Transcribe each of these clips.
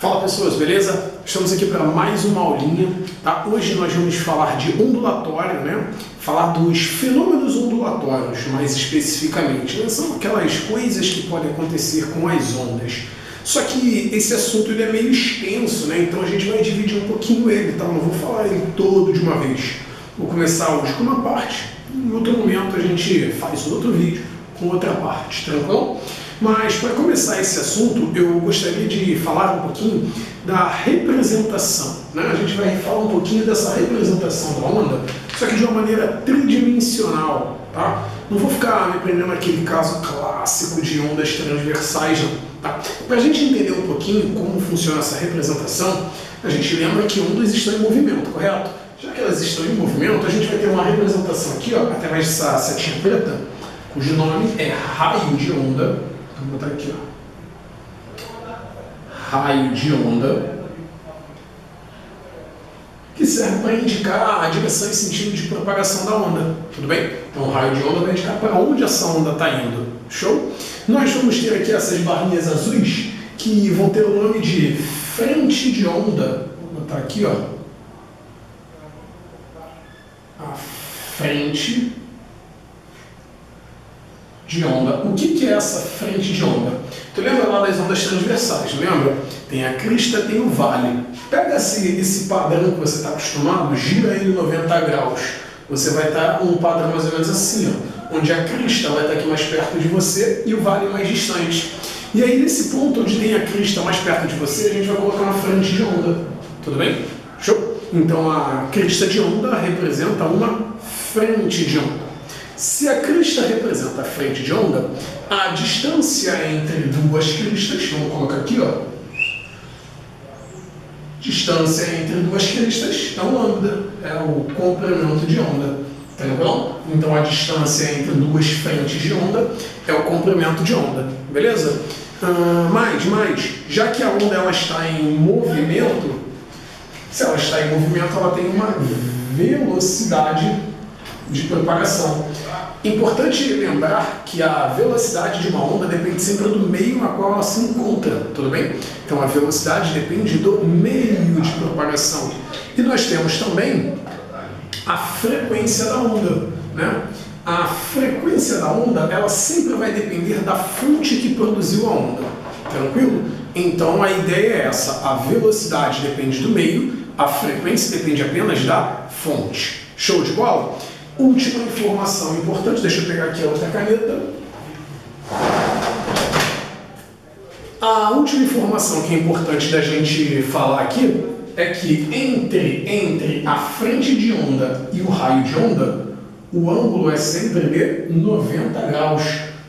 Fala pessoas, beleza? Estamos aqui para mais uma aulinha, tá? Hoje nós vamos falar de ondulatório, né? Falar dos fenômenos ondulatórios, mais especificamente, né? São aquelas coisas que podem acontecer com as ondas. Só que esse assunto ele é meio extenso, né? Então a gente vai dividir um pouquinho ele, tá? Não vou falar ele todo de uma vez. Vou começar hoje com uma parte, em outro momento a gente faz outro vídeo com outra parte, tranquilo? Mas para começar esse assunto, eu gostaria de falar um pouquinho da representação, né? A gente vai falar um pouquinho dessa representação da onda, só que de uma maneira tridimensional, tá? Não vou ficar me prendendo naquele caso clássico de ondas transversais, não, tá? Para a gente entender um pouquinho como funciona essa representação, a gente lembra que ondas estão em movimento, correto? Já que elas estão em movimento, a gente vai ter uma representação aqui, ó, através dessa setinha preta, cujo nome é raio de onda. Vou botar aqui, ó. Raio de onda, que serve para indicar a direção e sentido de propagação da onda, tudo bem? Então o raio de onda vai indicar para onde essa onda está indo, show? Nós vamos ter aqui essas barrinhas azuis que vão ter o nome de frente de onda. Vou botar aqui, ó. A frente de onda. O que é essa frente de onda? Tu lembra lá das ondas transversais, lembra? Tem a crista, tem o vale. Pega esse padrão que você está acostumado, gira ele 90 graus. Você vai estar um padrão mais ou menos assim, ó, onde a crista vai estar aqui mais perto de você e o vale mais distante. E aí nesse ponto onde tem a crista mais perto de você, a gente vai colocar uma frente de onda. Tudo bem? Show? Então a crista de onda representa uma frente de onda. Se a crista representa a frente de onda, a distância entre duas cristas, vamos colocar aqui, ó. Distância entre duas cristas é uma onda, é o comprimento de onda. Entendeu? Então a distância entre duas frentes de onda é o comprimento de onda, beleza? Mas, já que a onda ela está em movimento, se ela está em movimento, ela tem uma velocidade de propagação. Importante lembrar que a velocidade de uma onda depende sempre do meio na qual ela se encontra, tudo bem? Então a velocidade depende do meio de propagação. E nós temos também a frequência da onda, né? A frequência da onda, ela sempre vai depender da fonte que produziu a onda, tranquilo? Então a ideia é essa, a velocidade depende do meio, a frequência depende apenas da fonte. Show de bola? Última informação importante, deixa eu pegar aqui a outra caneta. A última informação que é importante da gente falar aqui é que entre a frente de onda e o raio de onda, o ângulo é sempre de 90 graus.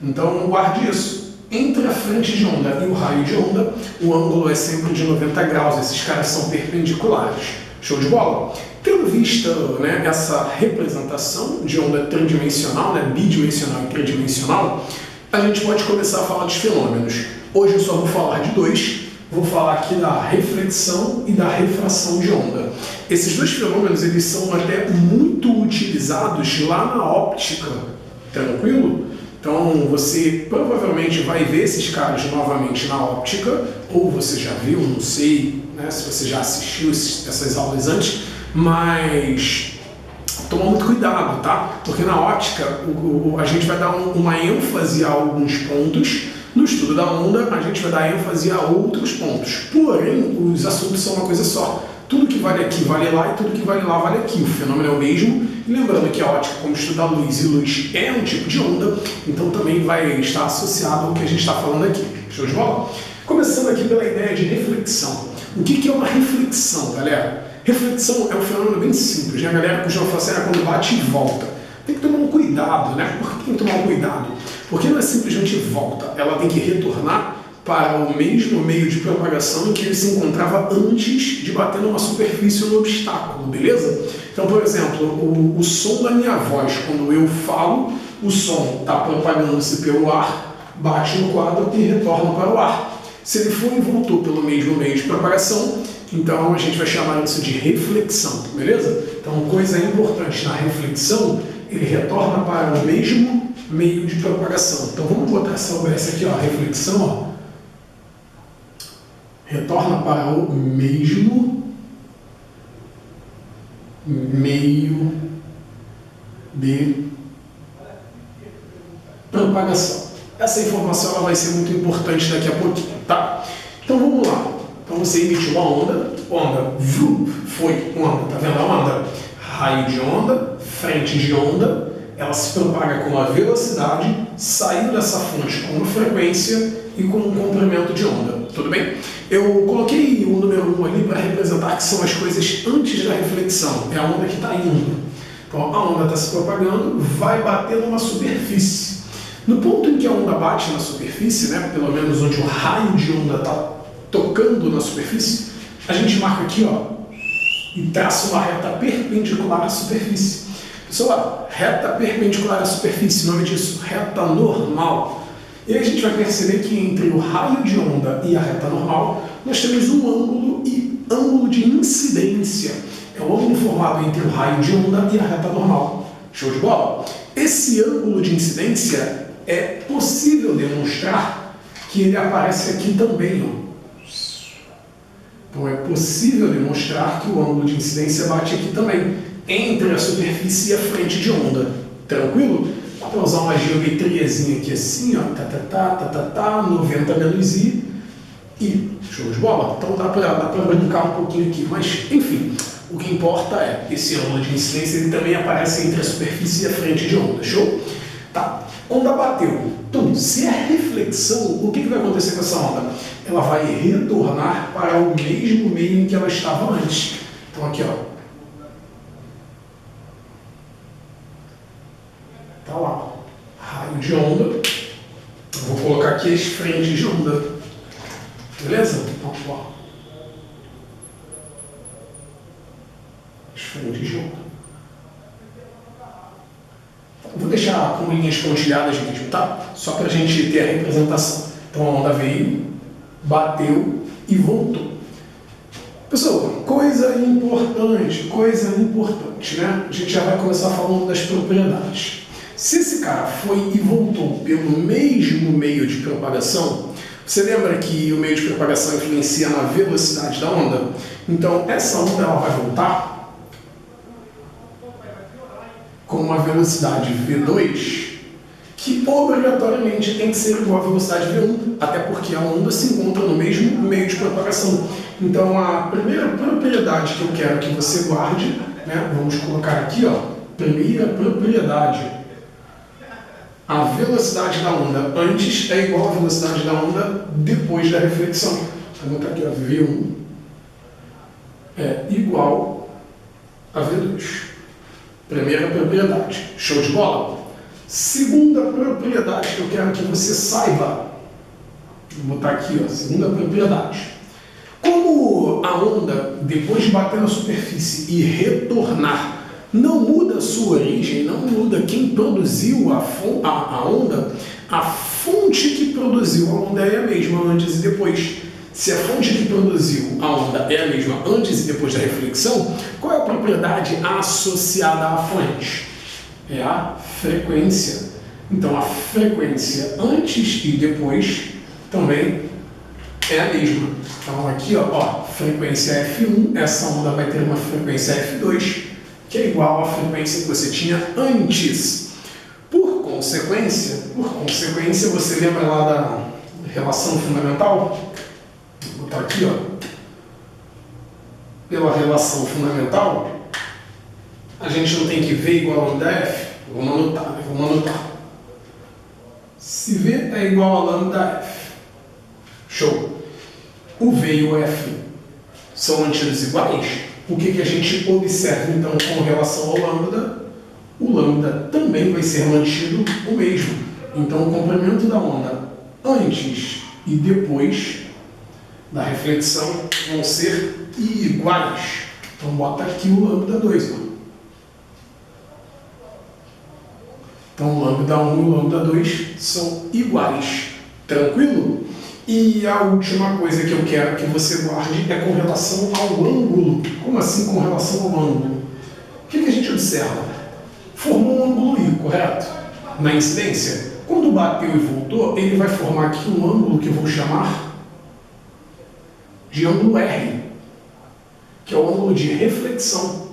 Então guarde isso. Entre a frente de onda e o raio de onda, o ângulo é sempre de 90 graus. Esses caras são perpendiculares. Show de bola? Tendo vista, né, essa representação de onda tridimensional, né, bidimensional e tridimensional, a gente pode começar a falar dos fenômenos. Hoje eu só vou falar de dois. Vou falar aqui da reflexão e da refração de onda. Esses dois fenômenos eles são até muito utilizados lá na óptica, tranquilo? Então você provavelmente vai ver esses caras novamente na óptica, ou você já viu, não sei, né, se você já assistiu essas aulas antes, mas toma muito cuidado, tá? Porque na óptica a gente vai dar uma ênfase a alguns pontos. No estudo da onda, a gente vai dar ênfase a outros pontos. Porém, os assuntos são uma coisa só. Tudo que vale aqui vale lá e tudo que vale lá vale aqui. O fenômeno é o mesmo. E lembrando que a óptica, como estuda a luz, e luz é um tipo de onda, então também vai estar associado ao que a gente está falando aqui. Show de bola? Começando aqui pela ideia de reflexão. O que é uma reflexão, galera? Reflexão é um fenômeno bem simples, né? A galera costuma falar assim, quando bate e volta. Tem que tomar um cuidado, né? Por que tem que tomar um cuidado? Porque não é simplesmente volta, ela tem que retornar para o mesmo meio de propagação em que ele se encontrava antes de bater numa superfície ou no obstáculo, beleza? Então, por exemplo, o som da minha voz, quando eu falo, o som está propagando-se pelo ar, bate no quadro e retorna para o ar. Se ele for e voltou pelo mesmo meio de propagação, então a gente vai chamar isso de reflexão, beleza? Então, coisa importante na reflexão, ele retorna para o mesmo meio de propagação. Então vamos botar essa OBS aqui, ó, reflexão, ó. retorna para o mesmo meio de propagação. Essa informação ela vai ser muito importante daqui a pouquinho, tá? Então vamos lá. Então você emitiu uma onda, foi onda, tá vendo a onda? Raio de onda, frente de onda, ela se propaga com uma velocidade, saindo dessa fonte com uma frequência e com um comprimento de onda, tudo bem? Eu coloquei o número 1 ali para representar que são as coisas antes da reflexão, é a onda que está indo. Então a onda está se propagando, vai bater numa superfície. No ponto em que a onda bate na superfície, né, pelo menos onde o raio de onda está tocando na superfície, a gente marca aqui, ó, e traça uma reta perpendicular à superfíce. Pessoal, reta perpendicular à superfície, nome disso, reta normal. E aí a gente vai perceber que entre o raio de onda e a reta normal, nós temos um ângulo e ângulo de incidência. É o ângulo formado entre o raio de onda e a reta normal. Show de bola? Esse ângulo de incidência é possível demonstrar que ele aparece aqui também, ó. Então é possível demonstrar que o ângulo de incidência bate aqui também, entre a superfície e a frente de onda. Tranquilo? Dá para usar uma geometriazinha aqui assim, ó, 90 menos i, e show de bola? Então dá para brincar um pouquinho aqui, mas enfim, o que importa é esse ângulo de incidência, ele também aparece entre a superfície e a frente de onda, show? Tá, onda bateu. Então, se é reflexão, o que vai acontecer com essa onda? Ela vai retornar para o mesmo meio em que ela estava antes. Então aqui, ó. Tá lá. Raio de onda. Eu vou colocar aqui as frentes de onda. Beleza? Então, ó. As frentes de onda. Vou deixar com linhas pontilhadas mesmo, tá? Só para a gente ter a representação. Então a onda veio, bateu e voltou. Pessoal, coisa importante, né? A gente já vai começar falando das propriedades. Se esse cara foi e voltou pelo mesmo meio de propagação, você lembra que o meio de propagação influencia na velocidade da onda? Então essa onda ela vai voltar com uma velocidade V2, que obrigatoriamente tem que ser igual à velocidade V1, até porque a onda se encontra no mesmo meio de propagação. Então a primeira propriedade que eu quero que você guarde, né, vamos colocar aqui, ó, primeira propriedade. A velocidade da onda antes é igual à velocidade da onda depois da reflexão. Vou botar aqui, ó, V1 é igual a V2. Primeira propriedade. Show de bola? Segunda propriedade que eu quero que você saiba. Vou botar aqui, ó, segunda propriedade. Como a onda, depois de bater na superfície e retornar, não muda a sua origem, não muda quem produziu a onda, a fonte que produziu a onda é a mesma antes e depois. Se a fonte que produziu a onda é a mesma antes e depois da reflexão, qual é a propriedade associada à fonte? É a frequência. Então a frequência antes e depois também é a mesma. Então aqui, ó, frequência F1, essa onda vai ter uma frequência F2, que é igual à frequência que você tinha antes. Por consequência, você lembra lá da relação fundamental? Vou botar aqui, ó. Pela relação fundamental, a gente não tem que V igual a lambda F. Vamos anotar. Se V é igual a lambda F, show. O V e o F são mantidos iguais. O que a gente observa, então, com relação ao lambda? O lambda também vai ser mantido o mesmo. Então, o comprimento da onda antes e depois da reflexão vão ser iguais. Então, bota aqui o lambda 2. Ó. Então, o lambda 1 e o lambda 2 são iguais. Tranquilo? E a última coisa que eu quero que você guarde é com relação ao ângulo. Como assim com relação ao ângulo? O que a gente observa? Formou um ângulo I, correto? Na incidência. Quando bateu e voltou, ele vai formar aqui um ângulo que eu vou chamar de ângulo R, que é o ângulo de reflexão.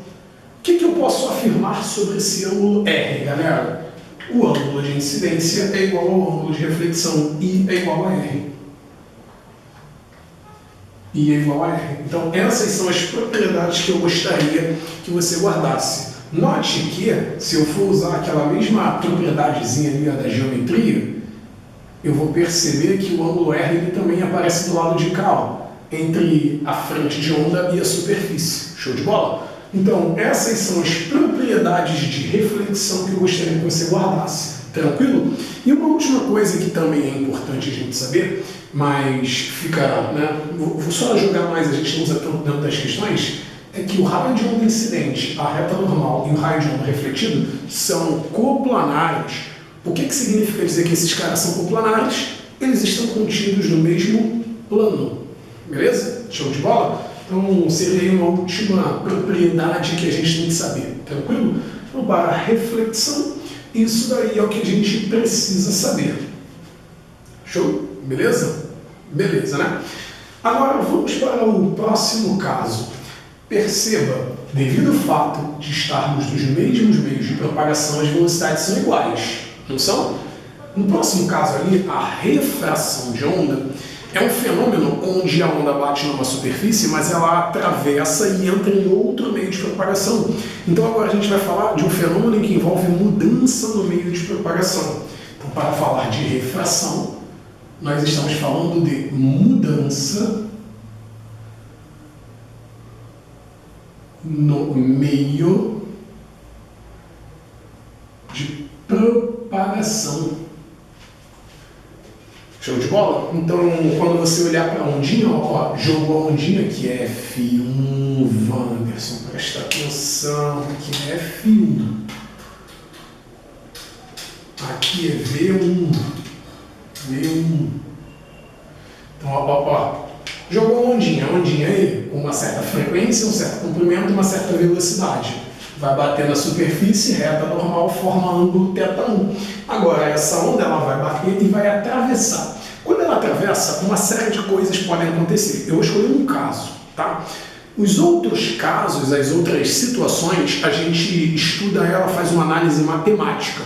O que eu posso afirmar sobre esse ângulo R, galera? O ângulo de incidência é igual ao ângulo de reflexão, I é igual a R. I é igual a R. Então, essas são as propriedades que eu gostaria que você guardasse. Note que, se eu for usar aquela mesma propriedadezinha ali da geometria, eu vou perceber que o ângulo R ele também aparece do lado de cá, ó, entre a frente de onda e a superfície. Show de bola? Então, essas são as propriedades de reflexão que eu gostaria que você guardasse. Tranquilo? E uma última coisa que também é importante a gente saber, mas fica, né? Vou só jogar mais, a gente não usa tanto dentro das questões, é que o raio de onda incidente, a reta normal e o raio de onda refletido são coplanares. O que significa dizer que esses caras são coplanares? Eles estão contidos no mesmo plano. Beleza? Show de bola? Então, seria uma última propriedade que a gente tem que saber. Tranquilo? Então, para a reflexão, isso daí é o que a gente precisa saber. Show? Beleza? Beleza, né? Agora, vamos para o próximo caso. Perceba, devido ao fato de estarmos nos mesmos meios de propagação, as velocidades são iguais. Não são? No próximo caso ali, a refração de onda é um fenômeno onde a onda bate numa superfície, mas ela atravessa e entra em outro meio de propagação. Então agora a gente vai falar de um fenômeno que envolve mudança no meio de propagação. Então, para falar de refração, nós estamos falando de mudança no meio de propagação. Show de bola? Então, quando você olhar para a ondinha, ó, jogou a ondinha que é F1, Wanderson, presta atenção, que é F1. Aqui é V1. V1. Então, ó. Jogou a ondinha aí, com uma certa frequência, um certo comprimento, uma certa velocidade. Vai bater na superfície, reta normal, forma ângulo θ1. Agora, essa onda ela vai bater e vai atravessar. Quando ela atravessa, uma série de coisas podem acontecer. Eu escolhi um caso, tá? Os outros casos, as outras situações, a gente estuda ela, faz uma análise matemática.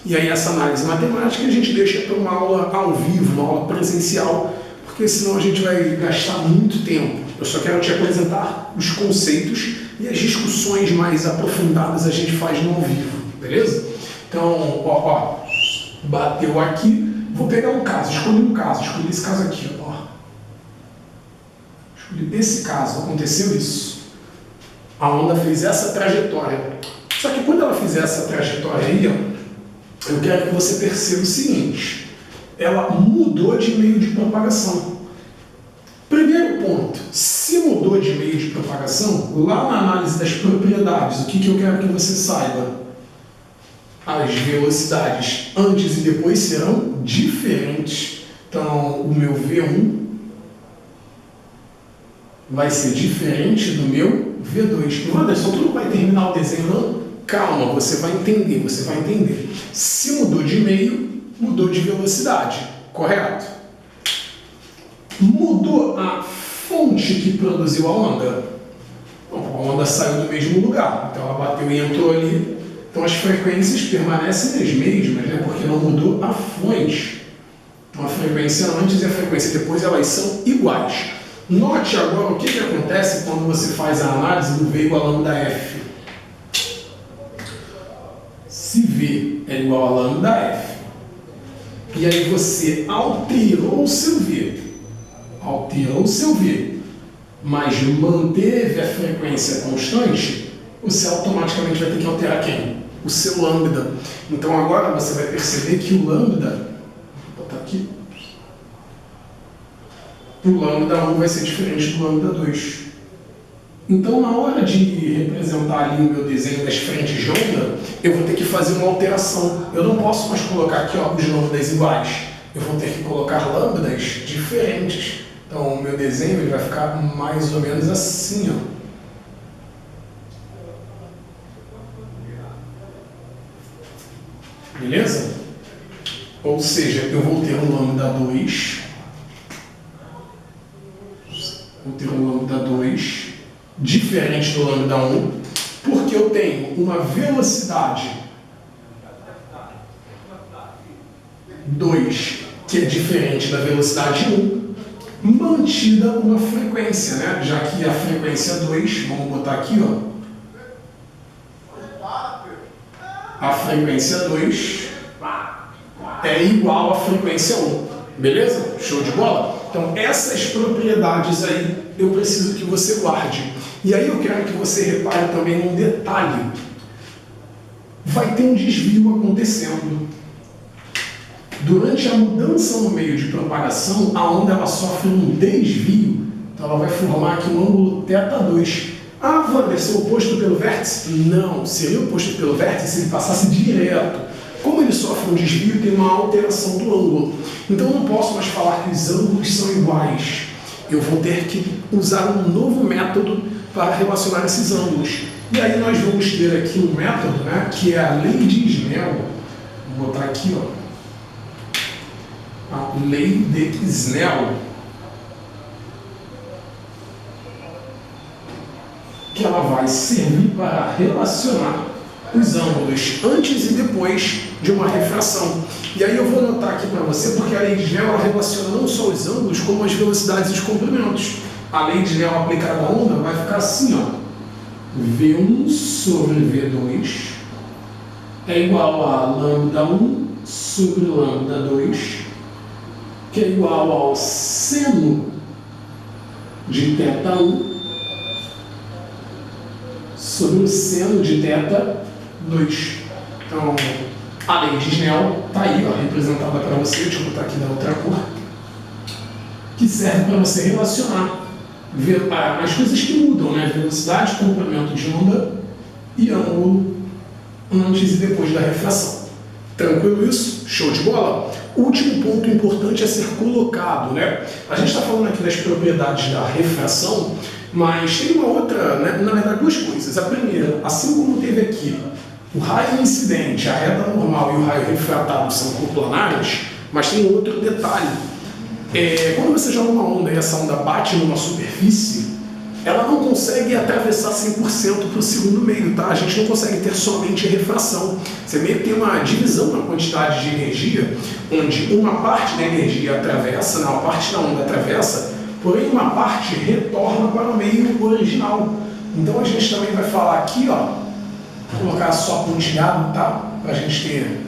E aí essa análise matemática a gente deixa para uma aula ao vivo, uma aula presencial, porque senão a gente vai gastar muito tempo. Eu só quero te apresentar os conceitos e as discussões mais aprofundadas a gente faz no ao vivo, beleza? Então, ó, bateu aqui, vou pegar um caso, escolhi esse caso aqui, ó. Escolhi esse caso, aconteceu isso. A onda fez essa trajetória. Só que quando ela fizer essa trajetória aí, ó, eu quero que você perceba o seguinte, ela mudou de meio de propagação. Primeiro ponto, se mudou de meio de propagação, lá na análise das propriedades, o que eu quero que você saiba? As velocidades antes e depois serão diferentes. Então, o meu V1 vai ser diferente do meu V2. Wanderson, tu não vai terminar o desenho, não? Calma, você vai entender, Se mudou de meio, mudou de velocidade, correto? Mudou a fonte que produziu a onda? Bom, a onda saiu do mesmo lugar, então ela bateu e entrou ali. Então as frequências permanecem as mesmas, né? Porque não mudou a fonte. Então a frequência antes e a frequência depois elas são iguais. Note agora o que acontece quando você faz a análise do V igual a lambda F. Se V é igual a lambda F, e aí você alterou o seu V, mas manteve a frequência constante, você automaticamente vai ter que alterar quem? O seu lambda. Então agora você vai perceber que o lambda, vou botar aqui, o lambda 1 vai ser diferente do lambda 2. Então, na hora de representar ali o meu desenho das frentes de onda, eu vou ter que fazer uma alteração. Eu não posso mais colocar aqui ó, os lambdas iguais. Eu vou ter que colocar lambdas diferentes. Então, o meu desenho ele vai ficar mais ou menos assim, ó. Beleza? Ou seja, eu vou ter um lambda 2, vou ter diferente do lambda 1, porque eu tenho uma velocidade 2, que é diferente da velocidade 1, mantida uma frequência, né? Já que a frequência 2, vamos botar aqui, ó. A frequência 2 é igual à frequência 1. Beleza? Show de bola? Então, essas propriedades aí eu preciso que você guarde. E aí eu quero que você repare também num detalhe. Vai ter um desvio acontecendo. Durante a mudança no meio de propagação, a onda ela sofre um desvio. Então ela vai formar aqui um ângulo θ2. Ah, Wander, ser oposto pelo vértice? Não, seria oposto pelo vértice se ele passasse direto. Como ele sofre um desvio, tem uma alteração do ângulo. Então eu não posso mais falar que os ângulos são iguais. Eu vou ter que usar um novo método para relacionar esses ângulos. E aí nós vamos ter aqui um método, né, que é a lei de Snell. Vou botar aqui, ó. A lei de Snell. Que ela vai servir para relacionar os ângulos antes e depois de uma refração. E aí eu vou anotar aqui para você, porque a lei de Snell ela relaciona não só os ângulos, como as velocidades e os comprimentos. A lei de Snell aplicada à onda vai ficar assim, ó. V1 sobre V2 é igual a lambda 1 sobre lambda 2, que é igual ao seno de θ1 sobre o seno de θ2. Então, a lei de Snell está aí, ó, representada para você. Deixa eu botar aqui da outra cor. Que serve para você relacionar as coisas que mudam, né? Velocidade, comprimento de onda e ângulo antes e depois da refração. Tranquilo isso? Show de bola? Último ponto importante a ser colocado, né? A gente está falando aqui das propriedades da refração, mas tem uma outra, né? Na verdade, duas coisas. A primeira, assim como teve aqui o raio incidente, a reta normal e o raio refratado são coplanares, mas tem outro detalhe. Quando você joga uma onda e essa onda bate numa superfície, ela não consegue atravessar 100% para o segundo meio, tá? A gente não consegue ter somente refração. Você meio que tem uma divisão na quantidade de energia, onde uma parte da energia atravessa, uma parte da onda atravessa, porém uma parte retorna para o meio original. Então a gente também vai falar aqui, ó, vou colocar só pontilhado, tá? Para a gente ter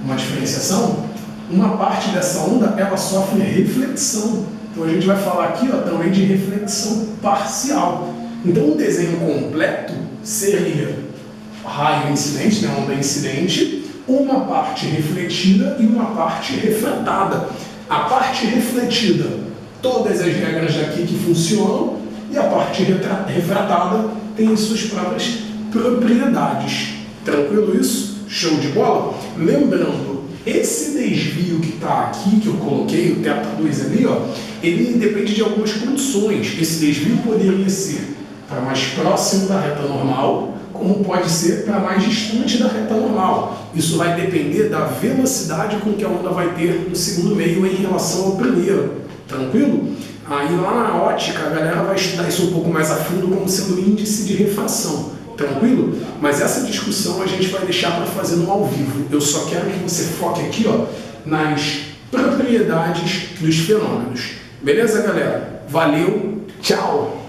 uma diferenciação. Uma parte dessa onda, ela sofre reflexão. Então a gente vai falar aqui, ó, também de reflexão parcial. Então um desenho completo seria raio incidente, né, onda incidente, uma parte refletida e uma parte refratada. A parte refletida, todas as regras daqui que funcionam, e a parte refratada tem as suas próprias propriedades. Tranquilo isso? Show de bola? Lembrando, esse desvio que está aqui, que eu coloquei, o θ2 ali, ó, ele depende de algumas condições. Esse desvio poderia ser para mais próximo da reta normal, como pode ser para mais distante da reta normal. Isso vai depender da velocidade com que a onda vai ter no segundo meio em relação ao primeiro. Tranquilo? Aí lá na ótica a galera vai estudar isso um pouco mais a fundo como sendo índice de refração. Tranquilo? Mas essa discussão a gente vai deixar para fazer no ao vivo. Eu só quero que você foque aqui, ó, nas propriedades dos fenômenos. Beleza, galera? Valeu, tchau!